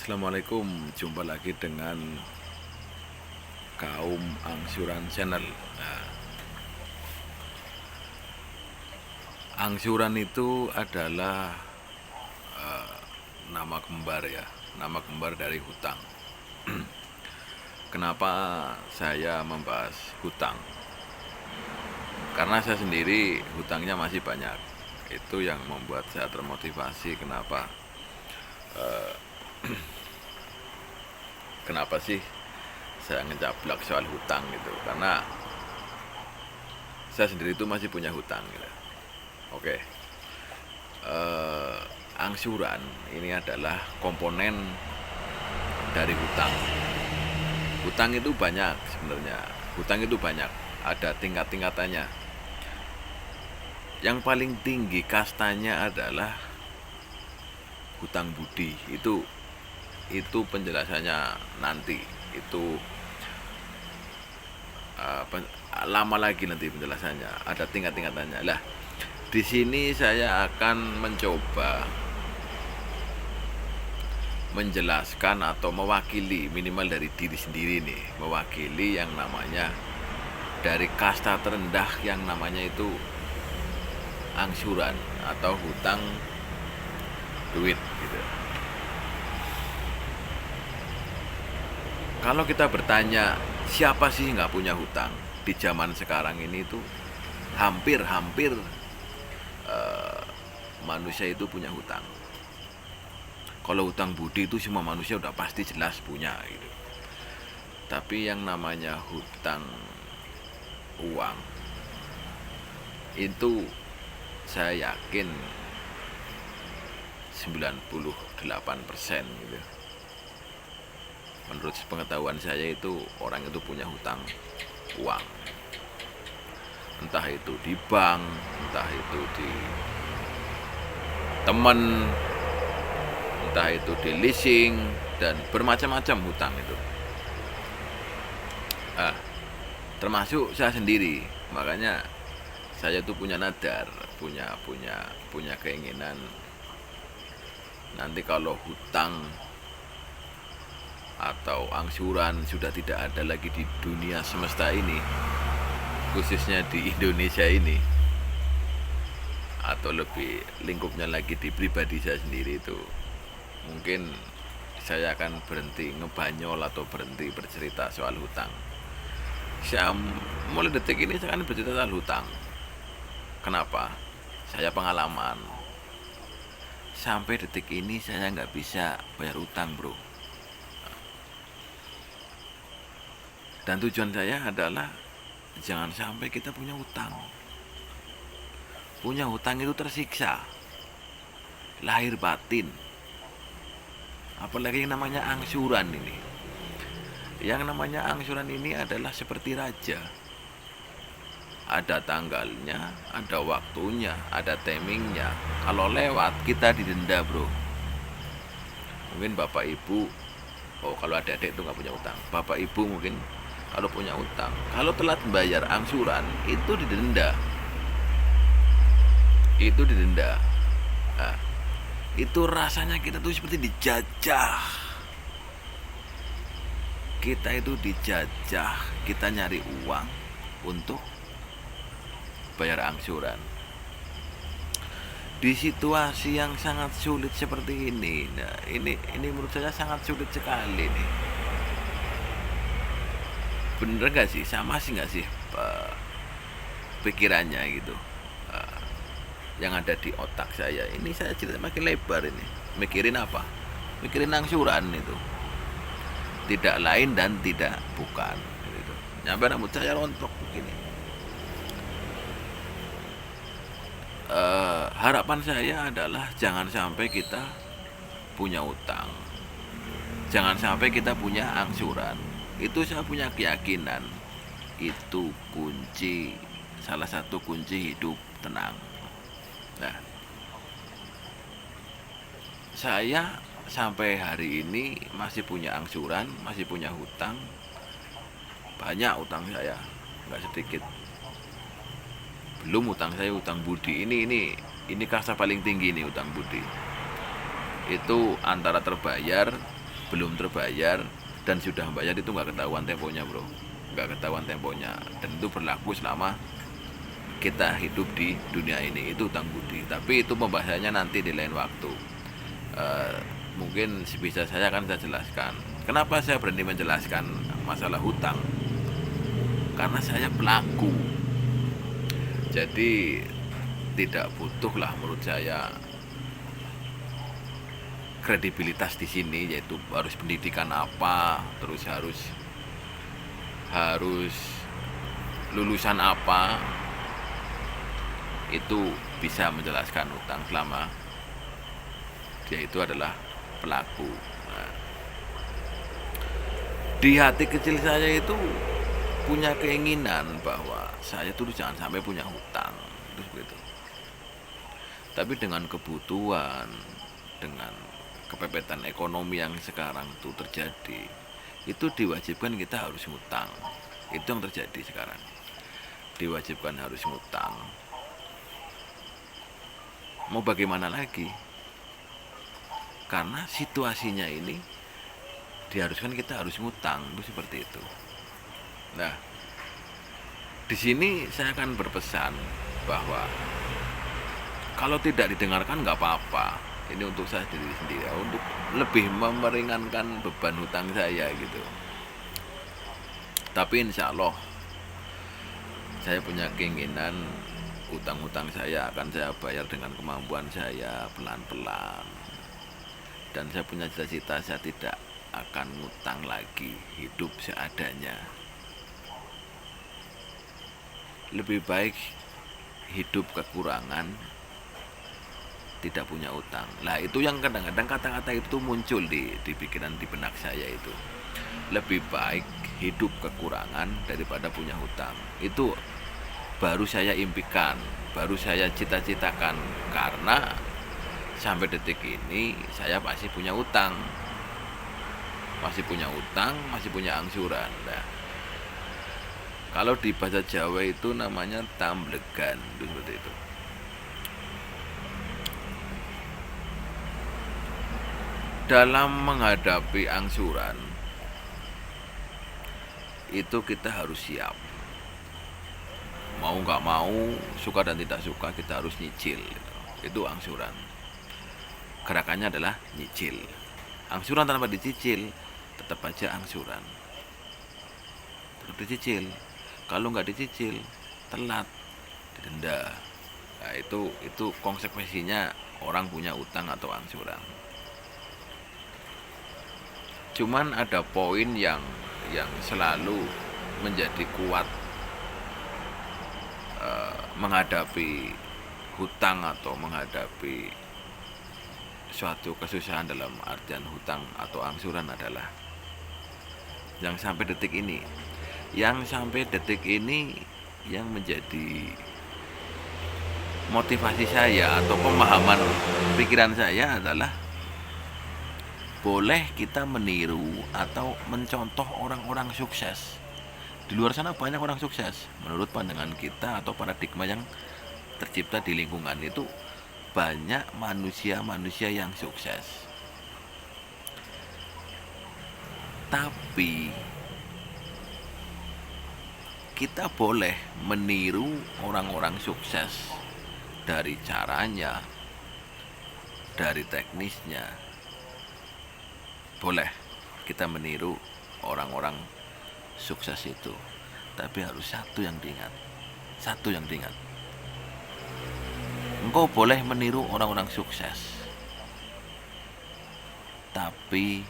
Assalamualaikum, jumpa lagi dengan kaum angsuran channel. Nah, angsuran itu adalah nama kembar ya, nama kembar dari hutang. Kenapa saya membahas hutang? Karena saya sendiri hutangnya masih banyak. Itu yang membuat saya termotivasi. Kenapa sih saya ngejablak soal hutang gitu? Karena saya sendiri itu masih punya hutang gitu. Oke. Angsuran ini adalah komponen dari hutang. Hutang itu banyak sebenarnya. Hutang itu banyak, ada tingkat-tingkatannya. Yang paling tinggi kastanya adalah hutang budi. Itu penjelasannya nanti. Itu lama lagi nanti penjelasannya. Ada tingkat-tingkatannya. Lah, di sini saya akan mencoba menjelaskan atau mewakili, minimal dari diri sendiri nih, mewakili yang namanya dari kasta terendah yang namanya itu angsuran atau hutang duit gitu. Kalau kita bertanya siapa sih nggak punya hutang di zaman sekarang ini, itu hampir manusia itu punya hutang. Kalau hutang budi itu semua manusia udah pasti jelas punya gitu. Tapi yang namanya hutang uang itu saya yakin 98% gitu. Menurut pengetahuan saya itu orang itu punya hutang uang. Entah itu di bank, entah itu di teman, entah itu di leasing, dan bermacam-macam hutang itu. Termasuk saya sendiri. Makanya saya tuh punya nadar, punya keinginan nanti kalau hutang atau angsuran sudah tidak ada lagi di dunia semesta ini, khususnya di Indonesia ini, atau lebih lingkupnya lagi di pribadi saya sendiri, itu mungkin saya akan berhenti ngebanyol atau berhenti bercerita soal hutang. Saya mulai detik ini saya akan bercerita soal hutang. Kenapa? Saya pengalaman. Sampai detik ini saya nggak bisa bayar utang, bro. Dan tujuan saya adalah jangan sampai kita punya hutang. Punya hutang itu tersiksa, lahir batin. Apalagi yang namanya angsuran ini. Yang namanya angsuran ini adalah seperti raja. Ada tanggalnya, ada waktunya, ada timingnya. Kalau lewat kita didenda, bro. Mungkin bapak ibu, kalau ada adik itu nggak punya utang, bapak ibu mungkin kalau punya utang, kalau telat bayar angsuran itu didenda. Nah, itu rasanya kita tuh seperti dijajah. Kita itu dijajah, kita nyari uang untuk bayar angsuran. Di situasi yang sangat sulit seperti ini, nah, ini menurut saya sangat sulit sekali nih. Bener gak sih? Sama sih gak sih pikirannya gitu, yang ada di otak saya ini? Saya cerita makin lebar ini. Mikirin apa? Mikirin angsuran itu. Tidak lain dan tidak bukan gitu. Nyampe rambut saya rontok begini. Harapan saya adalah jangan sampai kita punya utang, jangan sampai kita punya angsuran. Itu saya punya keyakinan itu kunci, salah satu kunci hidup tenang. Nah, saya sampai hari ini masih punya angsuran, masih punya hutang. Banyak utang saya, nggak sedikit. Belum utang saya utang budi. Ini kasta paling tinggi nih, utang budi. Itu antara terbayar belum terbayar dan sudah bayar itu nggak ketahuan temponya bro, nggak ketahuan temponya, dan itu berlaku selama kita hidup di dunia ini. Itu hutang budi, tapi itu pembahasannya nanti di lain waktu. Mungkin sebisa saya akan saya jelaskan kenapa saya berani menjelaskan masalah hutang, karena saya pelaku. Jadi tidak butuhlah menurut saya kredibilitas di sini, yaitu harus pendidikan apa, terus harus lulusan apa, itu bisa menjelaskan hutang selama dia itu adalah pelaku. Nah, di hati kecil saya itu punya keinginan bahwa saya tuh jangan sampai punya hutang, itu seperti itu. Tapi dengan kebutuhan, dengan kepepetan ekonomi yang sekarang tuh terjadi, itu diwajibkan kita harus ngutang. Itu yang terjadi sekarang, diwajibkan harus ngutang. Mau bagaimana lagi? Karena situasinya ini diharuskan kita harus ngutang, itu seperti itu. Nah, di sini saya akan berpesan bahwa kalau tidak didengarkan nggak apa-apa. Ini untuk saya sendiri, untuk lebih meringankan beban hutang saya gitu. Tapi insya Allah saya punya keinginan utang-utang saya akan saya bayar dengan kemampuan saya pelan-pelan. Dan saya punya cita-cita saya tidak akan ngutang lagi, hidup seadanya. Lebih baik hidup kekurangan, tidak punya utang. Lah itu yang kadang-kadang kata-kata itu muncul di pikiran, di benak saya itu. Lebih baik hidup kekurangan daripada punya hutang. Itu baru saya impikan, baru saya cita-citakan, karena sampai detik ini saya masih punya utang. Masih punya utang, masih punya angsuran. Nah, kalau di bahasa Jawa itu namanya tamblegan, itu seperti itu. Dalam menghadapi angsuran itu kita harus siap. Mau nggak mau, suka dan tidak suka, kita harus nyicil. Itu angsuran. Gerakannya adalah nyicil. Angsuran tanpa dicicil tetap aja angsuran. Tetap dicicil. Kalau nggak dicicil, telat, didenda. Nah, itu konsekuensinya orang punya utang atau angsuran. Cuman ada poin yang selalu menjadi kuat menghadapi hutang atau menghadapi suatu kesusahan dalam artian hutang atau angsuran adalah yang sampai detik ini yang menjadi motivasi saya atau pemahaman pikiran saya adalah boleh kita meniru atau mencontoh orang-orang sukses. Di luar sana banyak orang sukses. Menurut pandangan kita atau paradigma yang tercipta di lingkungan itu, banyak manusia-manusia yang sukses. Tapi kita boleh meniru orang-orang sukses dari caranya, dari teknisnya. Boleh kita meniru orang-orang sukses itu, tapi harus satu yang diingat. Engkau boleh meniru orang-orang sukses, tapi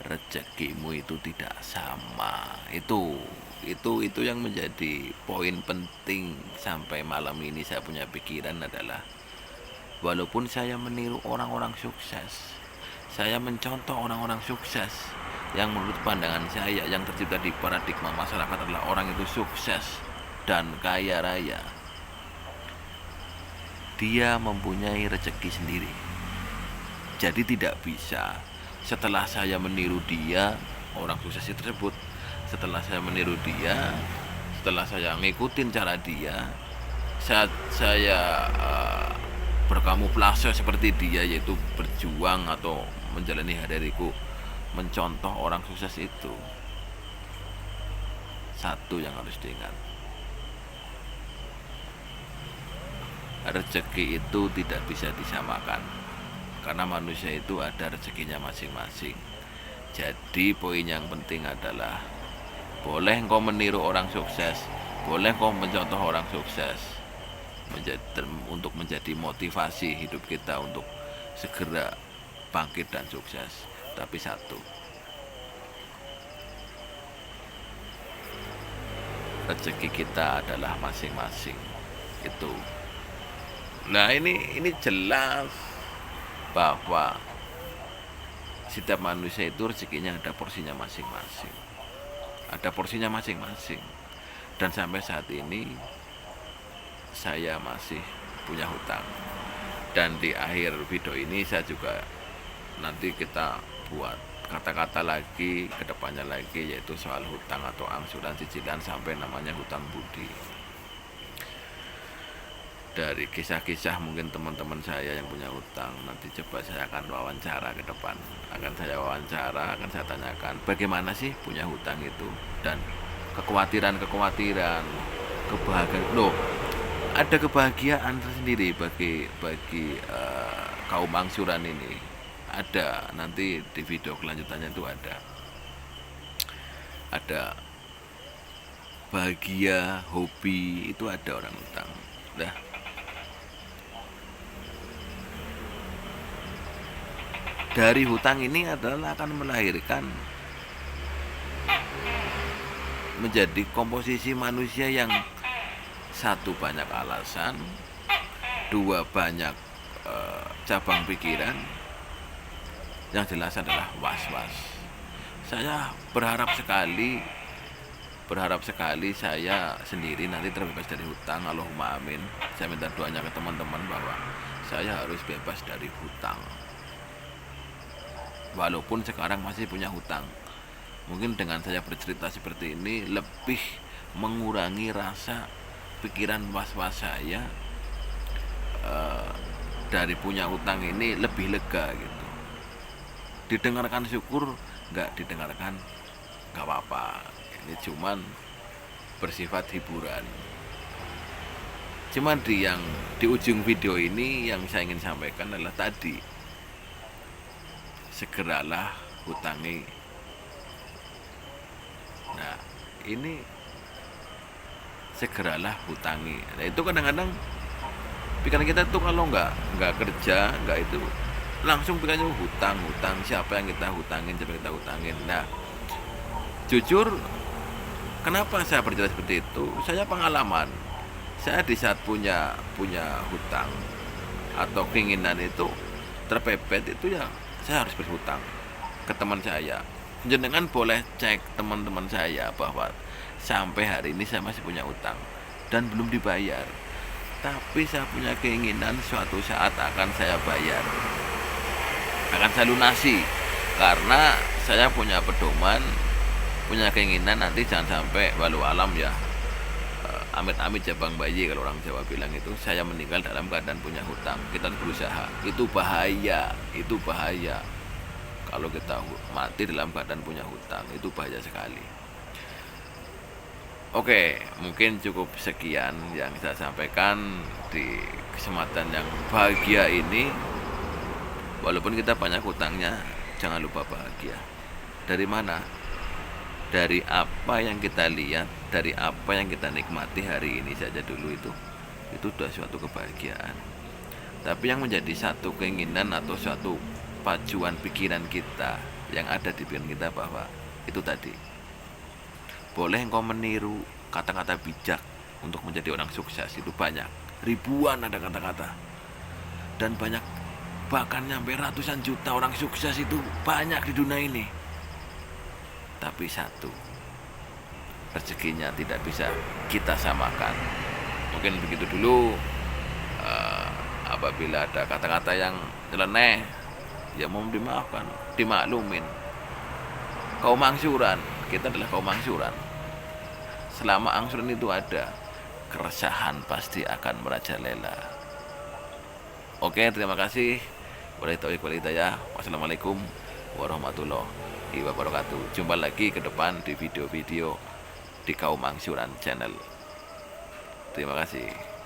rezekimu itu tidak sama. Itu yang menjadi poin penting sampai malam ini saya punya pikiran adalah, walaupun saya meniru orang-orang sukses, saya mencontoh orang-orang sukses yang menurut pandangan saya yang tercipta di paradigma masyarakat adalah orang itu sukses dan kaya raya, dia mempunyai rezeki sendiri. Jadi tidak bisa setelah saya meniru dia, orang sukses tersebut, setelah saya meniru dia, setelah saya ngikutin cara dia, saya berkamuflase seperti dia, yaitu berjuang atau menjalani hari-hariku mencontoh orang sukses itu. Satu yang harus diingat, rezeki itu tidak bisa disamakan, karena manusia itu ada rezekinya masing-masing. Jadi poin yang penting adalah, boleh engkau meniru orang sukses, boleh engkau mencontoh orang sukses, untuk menjadi motivasi hidup kita untuk segera bangkit dan sukses. Tapi satu, rezeki kita adalah masing-masing itu. Nah, ini jelas bahwa setiap manusia itu rezekinya ada porsinya masing-masing. Ada porsinya masing-masing. Dan sampai saat ini saya masih punya hutang. Dan di akhir video ini saya juga nanti kita buat kata-kata lagi ke depannya lagi, yaitu soal hutang atau angsuran cicilan sampai namanya hutang budi. Dari kisah-kisah mungkin teman-teman saya yang punya hutang, nanti coba saya akan wawancara ke depan. Akan saya wawancara, akan saya tanyakan bagaimana sih punya hutang itu, dan kekhawatiran-kekhawatiran, kebahagiaan. Loh, ada kebahagiaan tersendiri bagi kaum angsuran ini. Ada, nanti di video kelanjutannya itu ada bahagia, hobi, itu ada orang hutang. Udah. Dari hutang ini adalah akan melahirkan menjadi komposisi manusia yang satu, banyak alasan, dua, banyak cabang pikiran, yang jelas adalah was-was. Saya berharap sekali saya sendiri nanti terbebas dari hutang. Allahumma amin. Saya minta doanya ke teman-teman bahwa saya harus bebas dari hutang. Walaupun sekarang masih punya hutang, mungkin dengan saya bercerita seperti ini lebih mengurangi rasa pikiran was-was saya. Dari punya hutang ini lebih lega gitu. Didengarkan syukur, nggak didengarkan nggak apa-apa. Ini cuman bersifat hiburan. Cuman di ujung video ini yang saya ingin sampaikan adalah tadi, segeralah hutangi. Nah, ini segeralah hutangi. Nah, itu kadang-kadang pikiran kita tuh kalau nggak kerja, nggak itu, langsung pikirannya hutang, siapa yang kita hutangin. Nah, jujur, kenapa saya bercerita seperti itu? Saya pengalaman. Saya di saat punya hutang atau keinginan itu terpepet itu, ya saya harus berhutang ke teman saya. Jenengan boleh cek teman-teman saya bahwa sampai hari ini saya masih punya hutang dan belum dibayar. Tapi saya punya keinginan suatu saat akan saya bayar, akan saya lunasi, karena saya punya pedoman, punya keinginan nanti jangan sampai walau alam ya, amit-amit jabang bayi kalau orang Jawa bilang itu, saya meninggal dalam keadaan punya hutang. Kita berusaha, itu bahaya. Kalau kita mati dalam keadaan punya hutang, itu bahaya sekali. Oke, mungkin cukup sekian yang saya sampaikan di kesempatan yang bahagia ini. Walaupun kita banyak hutangnya, jangan lupa bahagia. Dari mana? Dari apa yang kita lihat, dari apa yang kita nikmati hari ini saja dulu, itu sudah suatu kebahagiaan. Tapi yang menjadi satu keinginan atau suatu pacuan pikiran kita yang ada di pikiran kita bahwa itu tadi, boleh engkau meniru kata-kata bijak untuk menjadi orang sukses, itu banyak, ribuan ada kata-kata, dan banyak, bahkan nyampe ratusan juta orang sukses itu banyak di dunia ini. Tapi satu, rezekinya tidak bisa kita samakan. Mungkin begitu dulu. Apabila ada kata-kata yang nyeleneh, ya mohon dimaafkan, dimaklumin. Kaum angsuran, kita adalah kaum angsuran. Selama angsuran itu ada, keresahan pasti akan merajalela. Oke, terima kasih. Wabillahi taufiq wal hidayah. Wassalamualaikum warahmatullahi wabarakatuh. Jumpa lagi ke depan di video-video di Kaum Angsuran Channel. Terima kasih.